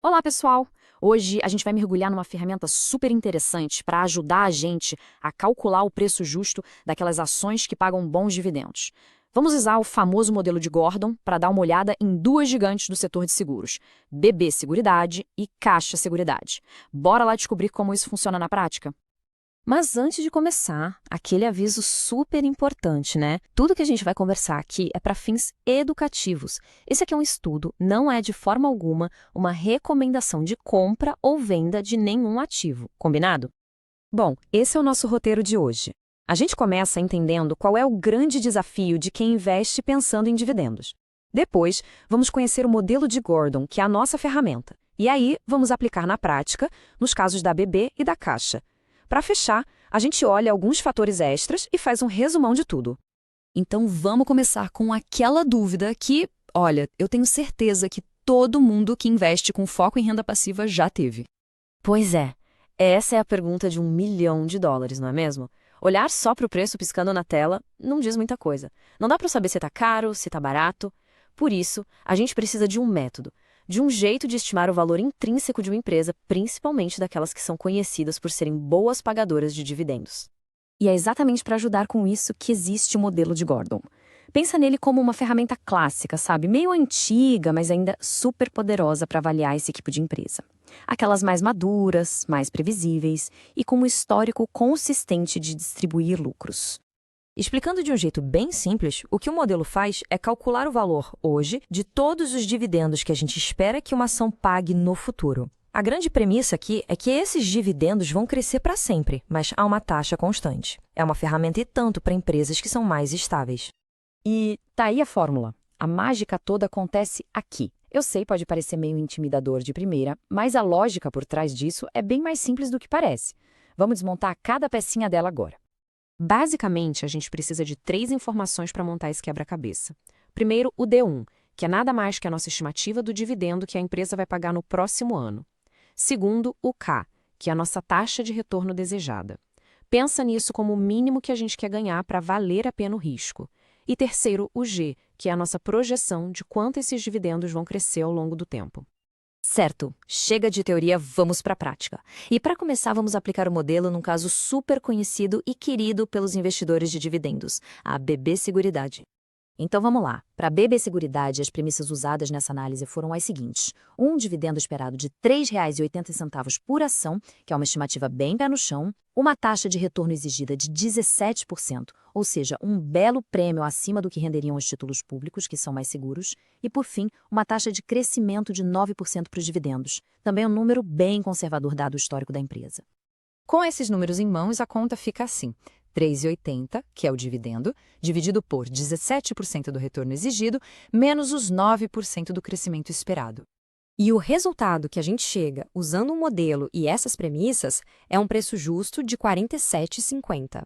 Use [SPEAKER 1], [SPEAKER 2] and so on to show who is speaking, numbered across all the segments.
[SPEAKER 1] Olá, pessoal! Hoje a gente vai mergulhar numa ferramenta super interessante para ajudar a gente a calcular o preço justo daquelas ações que pagam bons dividendos. Vamos usar o famoso modelo de Gordon para dar uma olhada em duas gigantes do setor de seguros, BB Seguridade e Caixa Seguridade. Bora lá descobrir como isso funciona na prática?
[SPEAKER 2] Mas antes de começar, aquele aviso super importante, né? Tudo que a gente vai conversar aqui é para fins educativos. Esse aqui é um estudo, não é de forma alguma uma recomendação de compra ou venda de nenhum ativo, combinado? Bom, esse é o nosso roteiro de hoje. A gente começa entendendo qual é o grande desafio de quem investe pensando em dividendos. Depois, vamos conhecer o modelo de Gordon, que é a nossa ferramenta. E aí, vamos aplicar na prática, nos casos da BB e da Caixa. Para fechar, a gente olha alguns fatores extras e faz um resumão de tudo.
[SPEAKER 3] Então vamos começar com aquela dúvida que, olha, eu tenho certeza que todo mundo que investe com foco em renda passiva já teve.
[SPEAKER 2] Pois é, essa é a pergunta de US$ 1 milhão, não é mesmo? Olhar só para o preço piscando na tela não diz muita coisa. Não dá para saber se está caro, se está barato. Por isso, a gente precisa de um método, de um jeito de estimar o valor intrínseco de uma empresa, principalmente daquelas que são conhecidas por serem boas pagadoras de dividendos.
[SPEAKER 1] E é exatamente para ajudar com isso que existe o modelo de Gordon. Pensa nele como uma ferramenta clássica, sabe? Meio antiga, mas ainda super poderosa para avaliar esse tipo de empresa. Aquelas mais maduras, mais previsíveis e com um histórico consistente de distribuir lucros.
[SPEAKER 2] Explicando de um jeito bem simples, o que o modelo faz é calcular o valor, hoje, de todos os dividendos que a gente espera que uma ação pague no futuro. A grande premissa aqui é que esses dividendos vão crescer para sempre, mas a uma taxa constante. É uma ferramenta e tanto para empresas que são mais estáveis.
[SPEAKER 1] E tá aí a fórmula. A mágica toda acontece aqui. Eu sei, pode parecer meio intimidador de primeira, mas a lógica por trás disso é bem mais simples do que parece. Vamos desmontar cada pecinha dela agora. Basicamente, a gente precisa de três informações para montar esse quebra-cabeça. Primeiro, o D1, que é nada mais que a nossa estimativa do dividendo que a empresa vai pagar no próximo ano. Segundo, o K, que é a nossa taxa de retorno desejada. Pensa nisso como o mínimo que a gente quer ganhar para valer a pena o risco. E terceiro, o G, que é a nossa projeção de quanto esses dividendos vão crescer ao longo do tempo.
[SPEAKER 2] Certo, chega de teoria, vamos para a prática. E para começar, vamos aplicar o modelo num caso super conhecido e querido pelos investidores de dividendos, a BB Seguridade. Então vamos lá. Para a BB Seguridade, as premissas usadas nessa análise foram as seguintes: um dividendo esperado de R$ 3,80 por ação, que é uma estimativa bem pé no chão, uma taxa de retorno exigida de 17%, ou seja, um belo prêmio acima do que renderiam os títulos públicos, que são mais seguros, e, por fim, uma taxa de crescimento de 9% para os dividendos, também um número bem conservador dado o histórico da empresa.
[SPEAKER 3] Com esses números em mãos, a conta fica assim: 3,80, que é o dividendo, dividido por 17% do retorno exigido, menos os 9% do crescimento esperado.
[SPEAKER 2] E o resultado que a gente chega usando um modelo e essas premissas é um preço justo de R$ 47,50.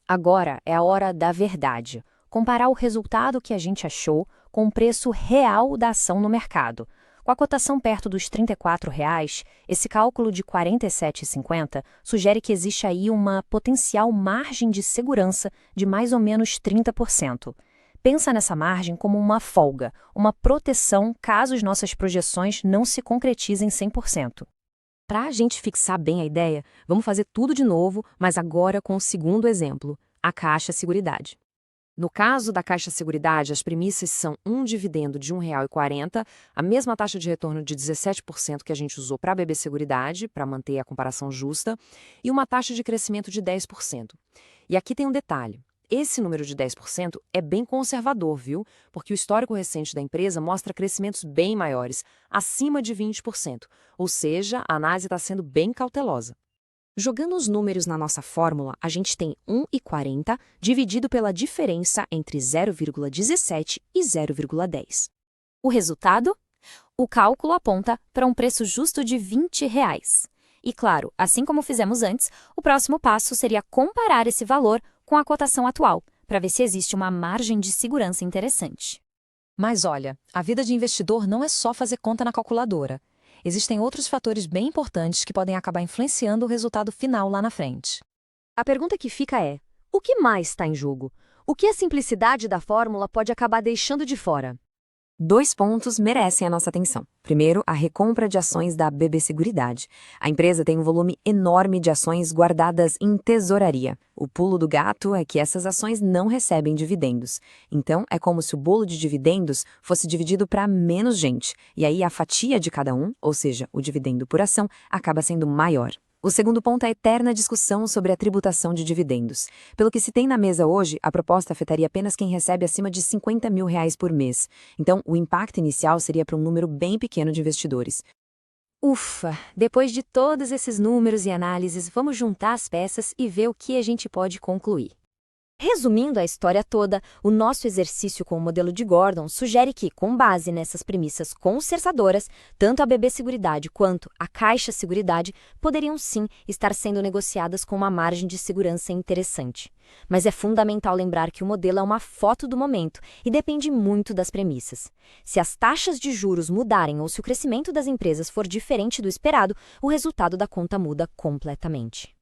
[SPEAKER 2] Agora é a hora da verdade. Comparar o resultado que a gente achou com o preço real da ação no mercado. Com a cotação perto dos R$ 34,00, esse cálculo de R$ 47,50 sugere que existe aí uma potencial margem de segurança de mais ou menos 30%. Pensa nessa margem como uma folga, uma proteção caso as nossas projeções não se concretizem 100%. Para a gente fixar bem a ideia, vamos fazer tudo de novo, mas agora com o segundo exemplo, a Caixa Seguridade.
[SPEAKER 1] No caso da Caixa Seguridade, as premissas são um dividendo de R$ 1,40, a mesma taxa de retorno de 17% que a gente usou para a BB Seguridade, para manter a comparação justa, e uma taxa de crescimento de 10%. E aqui tem um detalhe. Esse número de 10% é bem conservador, viu? Porque o histórico recente da empresa mostra crescimentos bem maiores, acima de 20%, ou seja, a análise está sendo bem cautelosa. Jogando os números na nossa fórmula, a gente tem 1,40 dividido pela diferença entre 0,17 e 0,10. O resultado? O cálculo aponta para um preço justo de R$ 20,00. E claro, assim como fizemos antes, o próximo passo seria comparar esse valor com a cotação atual, para ver se existe uma margem de segurança interessante.
[SPEAKER 3] Mas olha, a vida de investidor não é só fazer conta na calculadora. Existem outros fatores bem importantes que podem acabar influenciando o resultado final lá na frente.
[SPEAKER 2] A pergunta que fica é: o que mais está em jogo? O que a simplicidade da fórmula pode acabar deixando de fora? 2 pontos merecem a nossa atenção. Primeiro, a recompra de ações da BB Seguridade. A empresa tem um volume enorme de ações guardadas em tesouraria. O pulo do gato é que essas ações não recebem dividendos. Então, é como se o bolo de dividendos fosse dividido para menos gente. E aí a fatia de cada um, ou seja, o dividendo por ação, acaba sendo maior. O segundo ponto é a eterna discussão sobre a tributação de dividendos. Pelo que se tem na mesa hoje, a proposta afetaria apenas quem recebe acima de R$50 mil por mês. Então, o impacto inicial seria para um número bem pequeno de investidores.
[SPEAKER 1] Ufa! Depois de todos esses números e análises, vamos juntar as peças e ver o que a gente pode concluir.
[SPEAKER 2] Resumindo a história toda, o nosso exercício com o modelo de Gordon sugere que, com base nessas premissas conservadoras, tanto a BB Seguridade quanto a Caixa Seguridade poderiam sim estar sendo negociadas com uma margem de segurança interessante. Mas é fundamental lembrar que o modelo é uma foto do momento e depende muito das premissas. Se as taxas de juros mudarem ou se o crescimento das empresas for diferente do esperado, o resultado da conta muda completamente.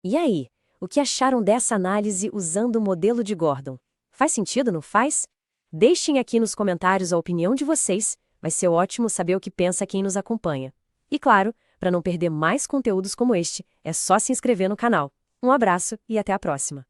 [SPEAKER 1] E aí? O que acharam dessa análise usando o modelo de Gordon? Faz sentido, não faz? Deixem aqui nos comentários a opinião de vocês, vai ser ótimo saber o que pensa quem nos acompanha. E claro, para não perder mais conteúdos como este, é só se inscrever no canal. Um abraço e até a próxima!